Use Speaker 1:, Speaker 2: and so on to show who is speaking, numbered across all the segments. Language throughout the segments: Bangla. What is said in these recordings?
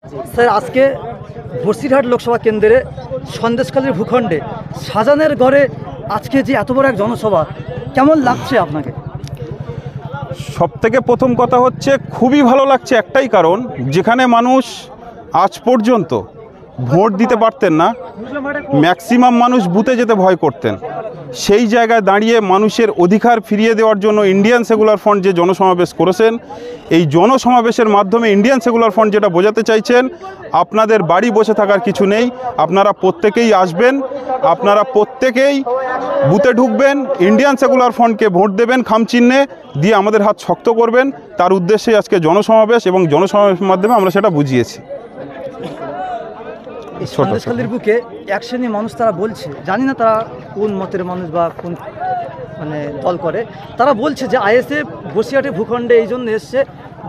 Speaker 1: স্যার আজকে বসিরহাট লোকসভা কেন্দ্রে সন্দেশখালীর ভূখণ্ডে সাজানের গড়ে আজকে যে এত বড় এক জনসভা কেমন লাগছে আপনাকে?
Speaker 2: সবথেকে প্রথম কথা হচ্ছে খুবই ভালো লাগছে, একটাই কারণ যেখানে মানুষ আজ পর্যন্ত ভোট দিতে পারতেন না, ম্যাক্সিমাম মানুষ বুথে যেতে ভয় করতেন, সেই জায়গায় দাঁড়িয়ে মানুষের অধিকার ফিরিয়ে দেওয়ার জন্য ইন্ডিয়ান সেকুলার ফ্রন্ট যে জনসমাবেশ করেছেন, এই জনসমাবেশের মাধ্যমে ইন্ডিয়ান সেকুলার ফ্রন্ট যেটা বোঝাতে চাইছেন, আপনাদের বাড়ি বসে থাকার কিছু নেই, আপনারা প্রত্যেকেই আসবেন, আপনারা প্রত্যেকেই বুথে ঢুকবেন, ইন্ডিয়ান সেকুলার ফ্রন্টকে ভোট দেবেন খামচিহ্নে দিয়ে আমাদের হাত শক্ত করবেন, তার উদ্দেশ্যে আজকে জনসমাবেশ এবং জনসমাবেশের মাধ্যমে আমরা সেটা বুঝিয়েছি।
Speaker 1: সন্দেশখালীর বুকে এক শ্রেণী মানুষ তারা বলছে, জানি না তারা কোন মতের মানুষ বা কোন দল করে, তারা বলছে যে আইএসএফ বসিরহাটের ভূখণ্ডে এই জন্য এসছে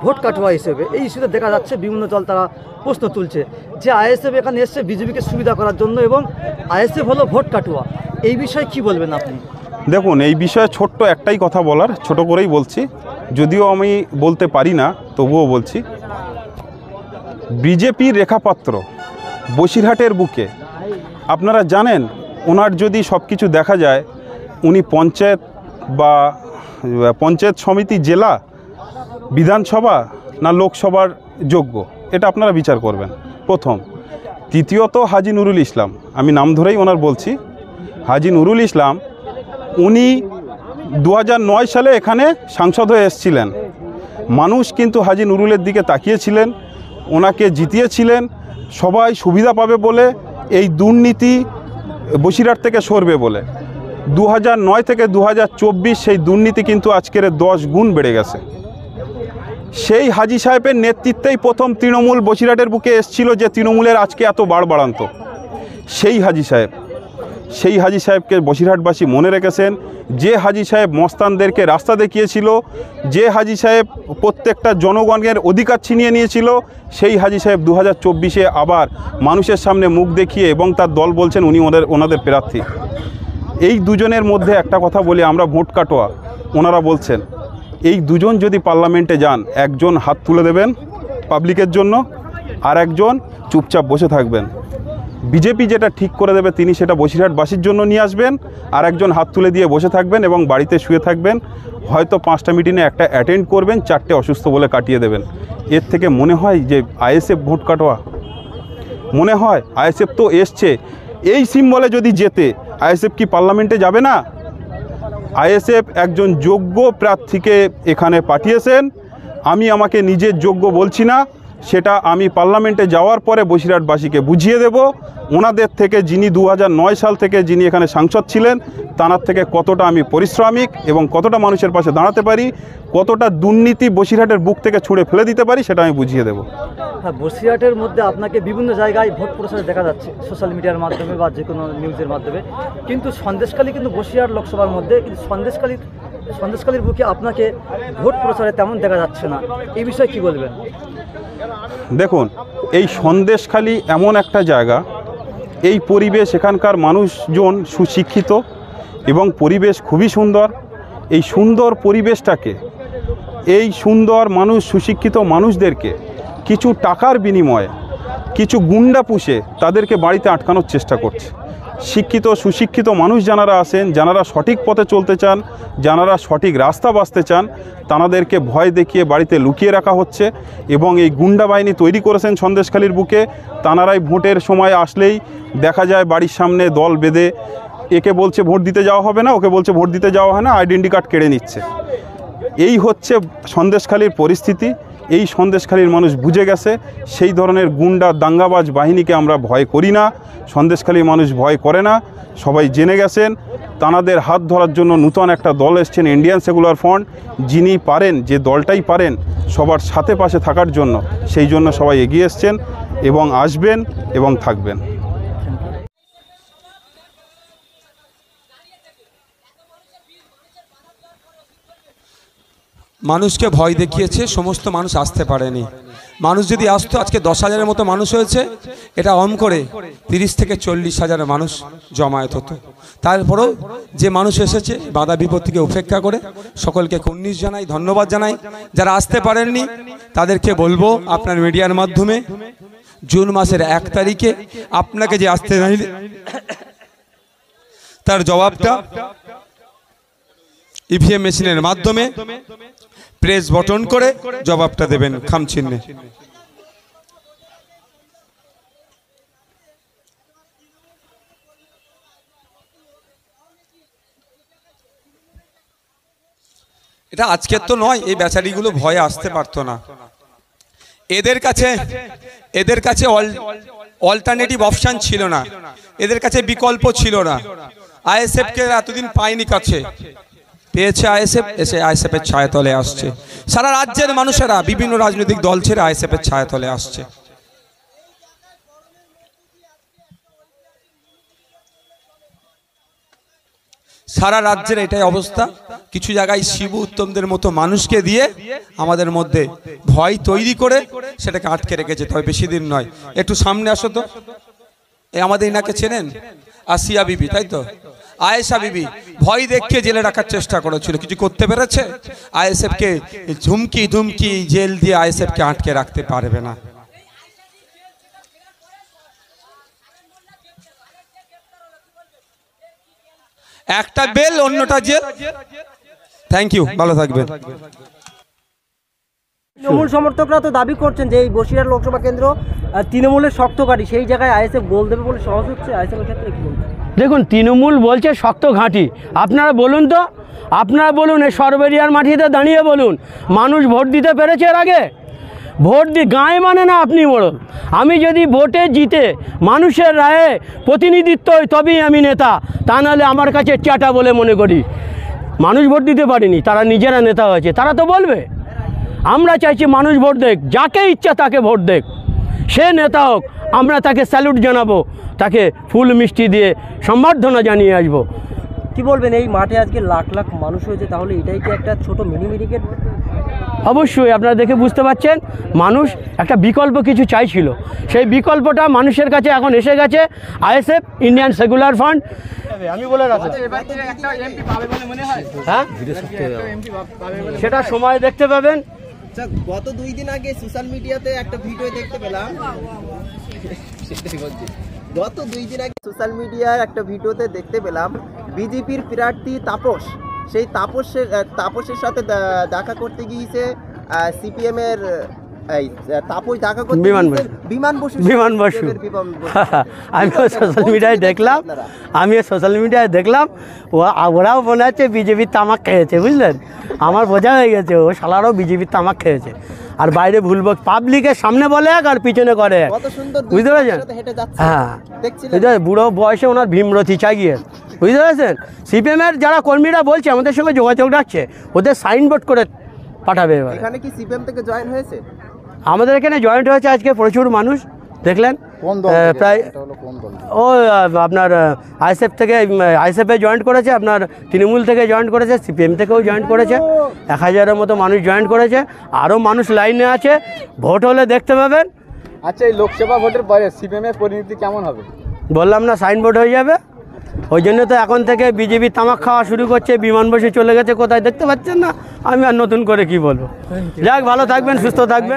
Speaker 1: ভোট কাটোয়া হিসেবে। এই ইস্যুতে দেখা যাচ্ছে বিভিন্ন দল তারা প্রশ্ন তুলছে যে আইএসএফ এখানে এসছে বিজেপিকে সুবিধা করার জন্য এবং আইএসএফ হলো ভোট কাটোয়া। এই বিষয়ে কি বলবেন আপনি?
Speaker 2: দেখুন, এই বিষয়ে ছোট্ট একটাই কথা বলার, ছোট করেই বলছি, যদিও আমি বলতে পারি না তবুও বলছি। বিজেপির রেখাপাত্র বসিরহাটের বুকে আপনারা জানেন, ওনার যদি সব কিছু দেখা যায়, উনি পঞ্চায়েত বা পঞ্চায়েত সমিতি, জেলা, বিধানসভা না লোকসভার যোগ্য, এটা আপনারা বিচার করবেন প্রথম। দ্বিতীয়ত হাজী নুরুল ইসলাম, আমি নাম ধরেই ওনার বলছি, হাজী নুরুল ইসলাম, উনি 2009 সালে এখানে সাংসদ হয়ে এসেছিলেন। মানুষ কিন্তু হাজী নুরুলের দিকে তাকিয়েছিলেন, ওনাকে জিতিয়েছিলেন, সবাই সুবিধা পাবে বলে, এই দুর্নীতি বসিরহাট থেকে সরবে বলে। 2009 থেকে 2024 সেই দুর্নীতি কিন্তু আজকের 10 গুণ বেড়ে গেছে। সেই হাজী সাহেবের নেতৃত্বেই প্রথম তৃণমূল বসিরহাটের বুকে এসেছিল, যে তৃণমূলের আজকে এত বাড়বাড়ান্ত। সেই হাজী সাহেবকে বসিরহাটবাসী মনে রেখেছেন, যে হাজী সাহেব মস্তানদেরকে রাস্তা দেখিয়েছিল, যে হাজী সাহেব প্রত্যেকটা জনগণের অধিকার ছিনিয়ে নিয়েছিল, সেই হাজী সাহেব 2024-এ আবার মানুষের সামনে মুখ দেখিয়ে এবং তার দল বলছেন উনি ওনাদের প্রার্থী। এই দুজনের মধ্যে একটা কথা বলি, আমরা ভোট কাটোয়া, ওনারা বলছেন এই দুজন যদি পার্লামেন্টে যান, একজন হাত তুলে দেবেন পাবলিকের জন্য, আর একজন চুপচাপ বসে থাকবেন। বিজেপি যেটা ঠিক করে দেবে তিনি সেটা বসিরহাটবাসীর জন্য নিয়ে আসবেন, আর একজন হাত তুলে দিয়ে বসে থাকবেন এবং বাড়িতে শুয়ে থাকবেন, হয়তো 5টা মিটিংয়ে একটা অ্যাটেন্ড করবেন, 4টে অসুস্থ বলে কাটিয়ে দেবেন। এর থেকে মনে হয় যে আইএসএফ ভোট কাটোয়া? মনে হয় আইএসএফ তো এসছে, এই সিম্বলে যদি যেতে আইএসএফ কি পার্লামেন্টে যাবে না? আইএসএফ একজন যোগ্য প্রার্থীকে এখানে পাঠিয়েছেন, আমি আমাকে নিজের যোগ্য বলছি না, সেটা আমি পার্লামেন্টে যাওয়ার পরে বসিরহাটবাসীকে বুঝিয়ে দেব। ওনাদের থেকে যিনি 2009 সাল থেকে যিনি এখানে সাংসদ ছিলেন, তাঁর থেকে কতটা আমি পরিশ্রমিক এবং কতটা মানুষের পাশে দাঁড়াতে পারি, কতটা দুর্নীতি বসিরহাটের বুক থেকে ছুঁড়ে ফেলে দিতে পারি, সেটা আমি বুঝিয়ে দেব।
Speaker 1: হ্যাঁ, বসিরহাটের মধ্যে আপনাকে বিভিন্ন জায়গায় ভোট প্রচারে দেখা যাচ্ছে, সোশ্যাল মিডিয়ার মাধ্যমে বা যে কোনো নিউজের মাধ্যমে, কিন্তু সন্দেশখালী কিন্তু বসিরহাট লোকসভার মধ্যে, কিন্তু সন্দেশখালীর বুকে আপনাকে ভোট প্রচারে তেমন দেখা যাচ্ছে না। এই বিষয়ে কি বলবেন?
Speaker 2: দেখুন, এই সন্দেশখালী এমন একটা জায়গা, এই পরিবেশ, এখানকার মানুষজন সুশিক্ষিত এবং পরিবেশ খুবই সুন্দর। এই সুন্দর পরিবেশটাকে, এই সুন্দর মানুষ, সুশিক্ষিত মানুষদেরকে কিছু টাকার বিনিময়ে কিছু গুন্ডা পুষে তাদেরকে বাড়িতে আটকানোর চেষ্টা করছে। শিক্ষিত সুশিক্ষিত মানুষ যারা আছেন, যারা সঠিক পথে চলতে চান, যারা সঠিক রাস্তা বাছতে চান, তাদেরকে ভয় দেখিয়ে বাড়িতে লুকিয়ে রাখা হচ্ছে এবং এই গুন্ডা বাহিনী তৈরি করেছেন সন্দেশখালীর বুকে। তাঁরাই ভোটের সময় আসলেই দেখা যায় বাড়ির সামনে দল বেঁধে, একে বলছে ভোট দিতে যাওয়া হবে না, ওকে বলছে ভোট দিতে যাওয়া হয় না, আইডেন্টি কার্ড কেড়ে নিচ্ছে। এই হচ্ছে সন্দেশখালীর পরিস্থিতি। এই সন্দেশখালীর মানুষ বুঝে গেছে, সেই ধরনের গুন্ডা দাঙ্গাবাজ বাহিনীকে আমরা ভয় করি না, সন্দেশখালীর মানুষ ভয় করে না, সবাই জেনে গেছেন। তাঁদের হাত ধরার জন্য নূতন একটা দল এসছেন, ইন্ডিয়ান সেকুলার ফ্রন্ট, যিনি পারেন, যে দলটাই পারেন সবার সাথে পাশে থাকার জন্য, সেই জন্য সবাই এগিয়ে এসছেন এবং আসবেন এবং থাকবেন।
Speaker 3: মানুষকে ভয় দেখিয়েছে, সমস্ত মানুষ আসতে পারেনি। মানুষ যদি আসতো, আজকে 10,000-এর মতো মানুষ হয়েছে, এটা করে 30 থেকে 40,000 মানুষ জমায়েত হতো। তারপরেও যে মানুষ এসেছে বাধা বিপত্তিকে উপেক্ষা করে, সকলকে কুর্নিশ জানাই, ধন্যবাদ জানাই। যারা আসতে পারেননি তাদেরকে বলবো আপনার মিডিয়ার মাধ্যমে জুন মাসের 1 তারিখে আপনাকে যে আসতে চাইলে তার জবাবটা ইভিএম মেশিনের মাধ্যমে প্রেস বটন করে জবাবটা দেবেন খামচিহ্নে। এটা আজকের তো নয়, এই বেচারিগুলো ভয়ে আসতে পারতো না। এদের কাছে অল্টারনেটিভ অপশন ছিল না, এদের কাছে বিকল্প ছিল না। আইএসএফ কে এতদিন পায়নি, কাছে পেয়েছে আইএসএফ, এসে আইএসএফ এর ছায়াতলে আসছে। সারা রাজ্যের মানুষেরা বিভিন্ন রাজনৈতিক দল ছেড়ে আইএসএফ এর ছায়াতলে আসছে। সারা রাজ্যের এটাই অবস্থা। কিছু জায়গায় শিবু উত্তমদের মতো মানুষকে দিয়ে আমাদের মধ্যে ভয় তৈরি করে সেটাকে আটকে রেখেছে। তবে বেশি দিন নয়। একটু সামনে আসো তো, আমাদের ইনাকে চেনেন? আসিয়া বিবি, তাই তো? আয়েশা বিবি ভয় দেখে জেলে রাখার চেষ্টা করেছিল, কিছু করতে পেরেছে? আইএসএফ কে ধুমকি জেল দিয়ে আইএসএফ কে আটকে রাখতে পারবে না। একটা বেল, অন্যটা জেল। থ্যাংক ইউ, ভালো থাকবেন।
Speaker 4: তৃণমূল সমর্থকরা তো দাবি করছেন যে এই বসিরহাট লোকসভা কেন্দ্র তৃণমূলের শক্তকারী, সেই জায়গায় আইএসএফ গোল দেবে বলে সহজ হচ্ছে। আইএসএফের ক্ষেত্রে কি বলবেন?
Speaker 5: দেখুন, তৃণমূল বলছে শক্ত ঘাঁটি। আপনারা বলুন তো, আপনারা বলুন, এই সরবেরিয়ার মাটিতে দাঁড়িয়ে বলুন, মানুষ ভোট দিতে পেরেছে এর আগে? ভোট গায়ে মানে না আপনি বলুন। আমি যদি ভোটে জিতে মানুষের রায়ে প্রতিনিধিত্ব হই তবেই আমি নেতা, তা নাহলে আমার কাছে চাটা বলে মনে করি। মানুষ ভোট দিতে পারেনি, তারা নিজেরা নেতা হয়েছে, তারা তো বলবে। আমরা চাইছি মানুষ ভোট দেখ, যাকে ইচ্ছা তাকে ভোট দেখ, সে নেতা হোক। আমরা তাকে স্যালুট জানাবো, তাকে ফুল মিষ্টি দিয়ে সম্বর্ধনা জানিয়ে আসবো।
Speaker 4: কি বলবেন, এই মাঠে আজকে লাখ লাখ মানুষ হয়েছে, তাহলে এটাই কি একটা ছোট মিনি মিনিকেট?
Speaker 5: অবশ্যই আপনারা দেখে বুঝতে পারছেন, মানুষ একটা বিকল্প কিছু চাইছিল, সেই বিকল্পটা মানুষের কাছে এখন এসে গেছে। ISF, Indian secular front. আমি বলে রাখলাম, হ্যাঁ সেটা সময় দেখতে পাবেন।
Speaker 6: গত 2 দিন আগে সোশ্যাল মিডিয়াতে একটা ভিডিও দেখতে পেলাম, গত 2 দিন আগে সোশ্যাল মিডিয়ায় একটা ভিডিওতে দেখতে পেলাম বিজেপির প্রার্থী তাপস, সেই তাপসের সাথে দেখা করতে গিয়েছে সিপিএম এর তাপস দেখা করতে বিমান বসু।
Speaker 5: আমিও সোশ্যাল মিডিয়ায় দেখলাম, ওরাও মনে হচ্ছে বিজেপির তামাক খেয়েছে, বুঝলেন? আমার বোঝা হয়ে গেছে ও শালারও বিজেপির তামাক খেয়েছে। আর বাইরে ভুলবো, পাবলিকের সামনে বলে এক আর পিছনে করে এক, বুঝতে পেরেছেন? হ্যাঁ, বুড়ো বয়সে ওনার ভীমরথী চাগিয়ে, বুঝতে পেরেছেন? সিপিএমের যারা কর্মীরা বলছে আমাদের সঙ্গে যোগাযোগ রাখছে, ওদের সাইনবোর্ড করে পাঠাবে।
Speaker 6: এখানে কি সিপিএম থেকে জয়েন হয়েছে?
Speaker 5: আমাদের এখানে জয়েন্ট হয়েছে আজকে প্রচুর মানুষ, দেখলেন? প্রায় ও আপনার আইএসএফ থেকে, আইএসএফে জয়েন্ট করেছে, আপনার তৃণমূল থেকে জয়েন্ট করেছে, সিপিএম থেকেও জয়েন্ট করেছে। 1000-এর মতো মানুষ জয়েন্ট করেছে, আরও মানুষ লাইনে আছে। ভোট হলে দেখতে পাবেন।
Speaker 7: আচ্ছা, এই লোকসভা ভোটের পরে সিপিএমের পরিণতি কেমন হবে?
Speaker 5: বললাম না, সাইনবোর্ড হয়ে যাবে। ওই জন্য তো এখন থেকে বিজেপি তামাক খাওয়া শুরু করছে, বিমান বসে চলে গেছে কোথায়, দেখতে পাচ্ছেন না? আমি আর নতুন করে কি বলবো। যাক, ভালো থাকবেন, সুস্থ থাকবেন।